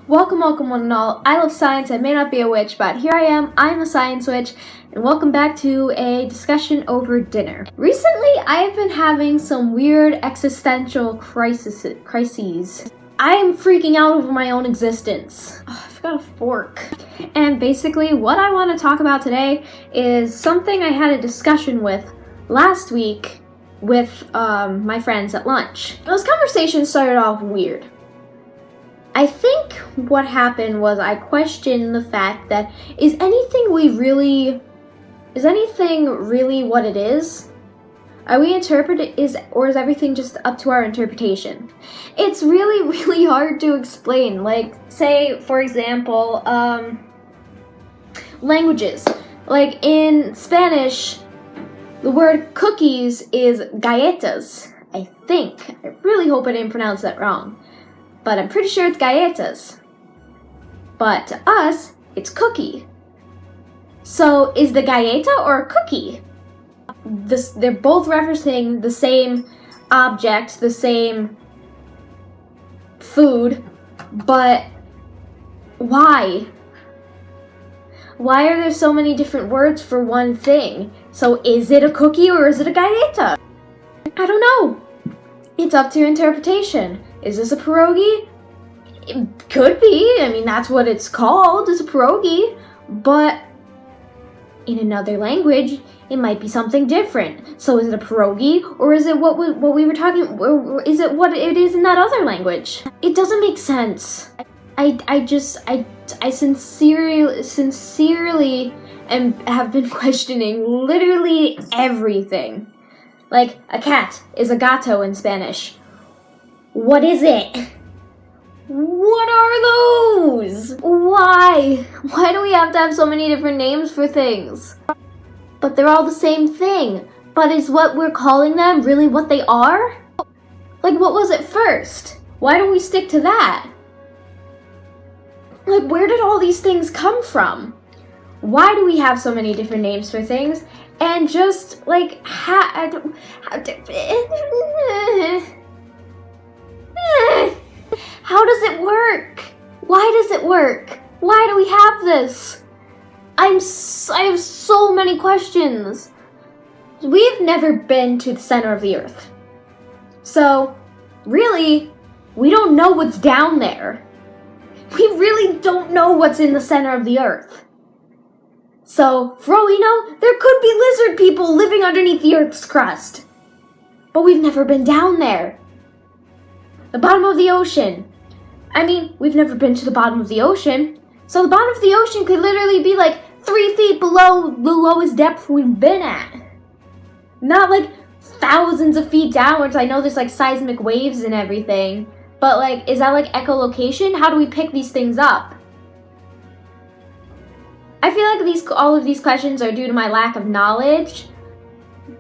Welcome, one and all. I love science. I may not be a witch, but here I am. I'm a science witch, and welcome back to a discussion over dinner. Recently, I've been having some weird existential crises. I am freaking out over my own existence. Oh, I forgot a fork. And basically, what I want to talk about today is something I had a discussion with last week with my friends at lunch. Those conversations started off weird. I think what happened was I questioned the fact that is anything really what it is? Are we or is everything just up to our interpretation? It's really hard to explain. Like, say, for example, languages. Like in Spanish, the word cookies is galletas, I think. I really hope I didn't pronounce that wrong. But I'm pretty sure it's galletas. But to us, it's cookie. So is the galleta or a cookie? They're both referencing the same object, the same food, but why? Why are there so many different words for one thing? So is it a cookie or is it a galleta? I don't know. It's up to your interpretation. Is this a pierogi? It could be. I mean, that's what it's called. It's a pierogi. But in another language, it might be something different. So is it a pierogi, or is it what we were talking? Or is it what it is in that other language? It doesn't make sense. I sincerely have been questioning literally everything. Like, a cat is a gato in Spanish. What is it? What are those? Why? Why do we have to have so many different names for things? But they're all the same thing. But is what we're calling them really what they are? Like, what was it first? Why don't we stick to that? Like, where did all these things come from? Why do we have so many different names for things? And just, like, how does it work? Why does it work? Why do we have this? I have so many questions. We've never been to the center of the earth. So, really, we don't know what's down there. We really don't know what's in the center of the earth. So, for all we know, there could be lizard people living underneath the Earth's crust. But we've never been down there. The bottom of the ocean. I mean, we've never been to the bottom of the ocean. So the bottom of the ocean could literally be like 3 feet below the lowest depth we've been at. Not like thousands of feet downwards. I know there's like seismic waves and everything. But like, is that like echolocation? How do we pick these things up? I feel like all of these questions are due to my lack of knowledge,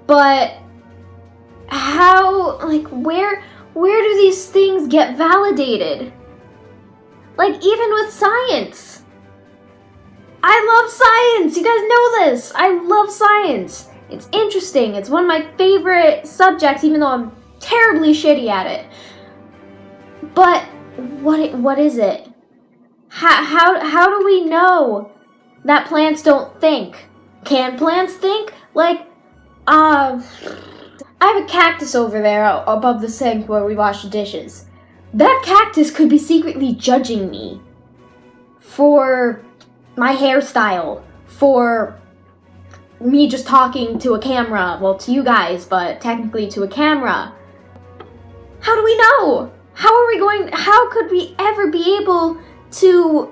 but how, like, where do these things get validated? Like, even with science. I love science, you guys know this. I love science. It's interesting, it's one of my favorite subjects, even though I'm terribly shitty at it. But, what is it? How do we know that plants don't think? Can plants think? Like, I have a cactus over there above the sink where we wash the dishes. That cactus could be secretly judging me for my hairstyle, for me just talking to a camera. Well, to you guys, but technically to a camera. How do we know? How could we ever be able to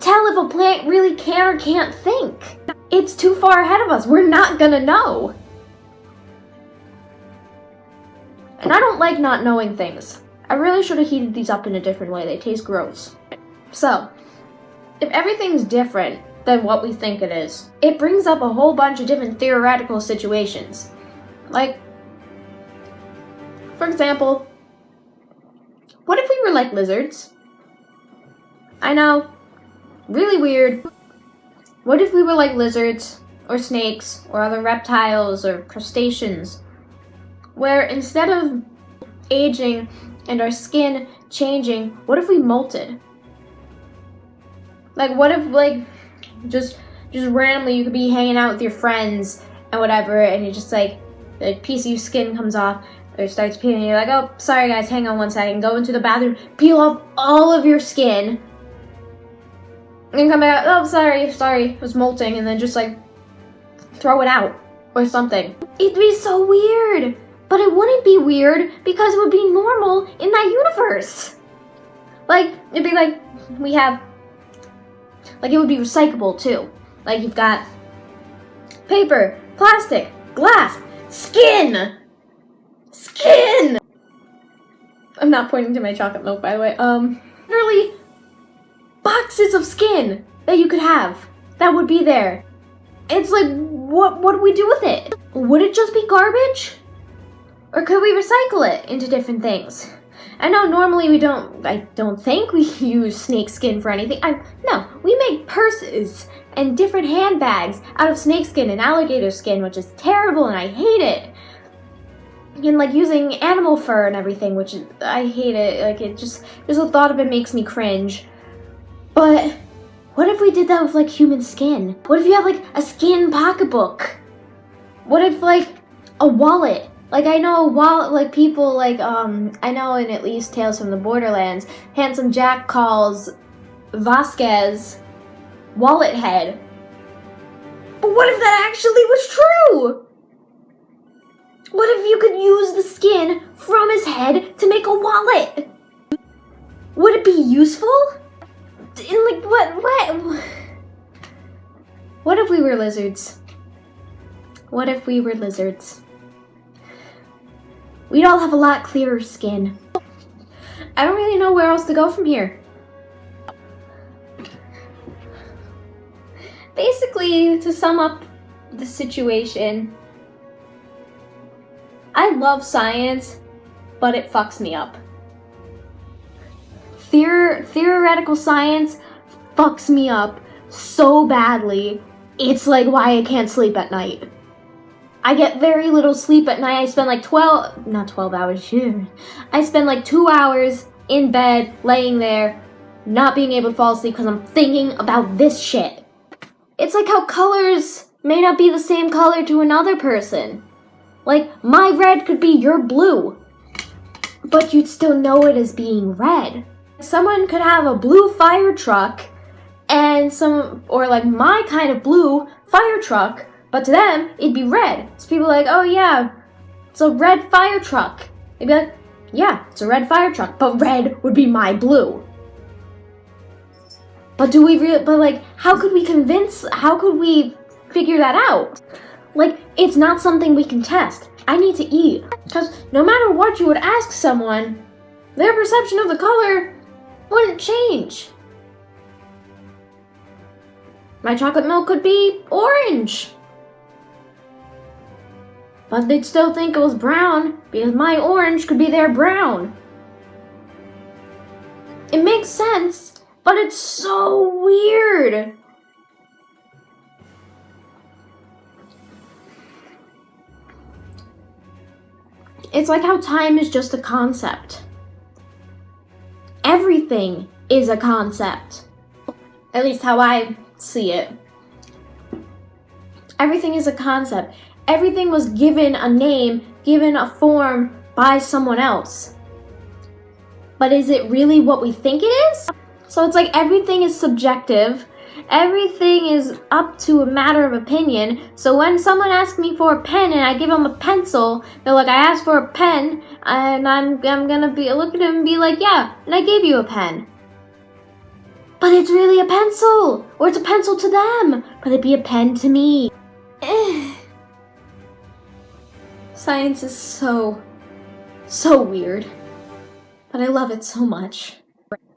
tell if a plant really can or can't think? It's too far ahead of us. We're not gonna know. And I don't like not knowing things. I really should have heated these up in a different way. They taste gross. So, if everything's different than what we think it is, it brings up a whole bunch of different theoretical situations. Like, for example, what if we were like lizards? I know. Really weird. What if we were like lizards, or snakes, or other reptiles, or crustaceans, where instead of aging and our skin changing, what if we molted? Like, what if, like, just randomly you could be hanging out with your friends and whatever, and you just, like, a piece of your skin comes off, or starts peeling, and you're like, oh, sorry guys, hang on one second, go into the bathroom, peel off all of your skin, and come back, oh, sorry, it was molting, and then just, like, throw it out, or something. It'd be so weird, but it wouldn't be weird, because it would be normal in that universe. Like, it'd be like, we have, like, it would be recyclable, too. Like, you've got paper, plastic, glass, skin! Skin! I'm not pointing to my chocolate milk, by the way. Literally boxes of skin that you could have that would be there. It's like, what do we do with it? Would it just be garbage? Or could we recycle it into different things? I know normally I don't think we use snake skin for anything. No, we make purses and different handbags out of snake skin and alligator skin, which is terrible and I hate it. And like using animal fur and everything, which I hate it. Like just the thought of it makes me cringe. But what if we did that with like human skin? What if you have like a skin pocketbook? What if like a wallet? Like I know a wallet, like people like, I know in at least Tales from the Borderlands, Handsome Jack calls Vasquez Wallet Head. But what if that actually was true? What if you could use the skin from his head to make a wallet? Would it be useful? And like, what? What if we were lizards? What if we were lizards? We'd all have a lot clearer skin. I don't really know where else to go from here. Basically, to sum up the situation, I love science, but it fucks me up. Theoretical science fucks me up so badly, it's like why I can't sleep at night. I get very little sleep at night. I spend like 12 hours, I spend like 2 hours in bed, laying there, not being able to fall asleep because I'm thinking about this shit. It's like how colors may not be the same color to another person. Like, my red could be your blue, but you'd still know it as being red. Someone could have a blue fire truck and or like my kind of blue fire truck, but to them, it'd be red. So people are like, oh yeah, it's a red fire truck. They'd be like, yeah, it's a red fire truck, but red would be my blue. But like, how could we figure that out? Like, it's not something we can test. I need to eat. Because no matter what you would ask someone, their perception of the color wouldn't change. My chocolate milk could be orange. But they'd still think it was brown because my orange could be their brown. It makes sense, but it's so weird. It's like how time is just a concept. Everything is a concept. At least how I see it. Everything is a concept. Everything was given a name, given a form by someone else. But is it really what we think it is? So it's like everything is subjective. Everything is up to a matter of opinion. So when someone asks me for a pen and I give them a pencil, they're like, I asked for a pen, and I'm gonna look at them and be like, yeah, and I gave you a pen. But it's really a pencil, or it's a pencil to them, but it'd be a pen to me. Science is so weird, but I love it so much.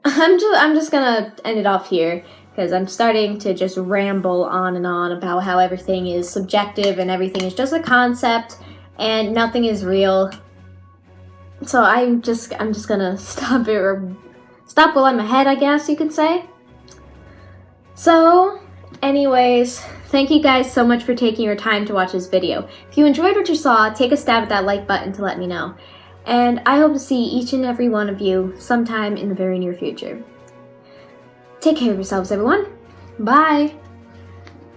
I'm just gonna end it off here, because I'm starting to just ramble on and on about how everything is subjective and everything is just a concept and nothing is real. So I'm just gonna stop it, or stop while I'm ahead, I guess you could say. So, anyways, thank you guys so much for taking your time to watch this video. If you enjoyed what you saw, take a stab at that like button to let me know. And I hope to see each and every one of you sometime in the very near future. Take care of yourselves, everyone. Bye.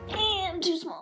I'm too small.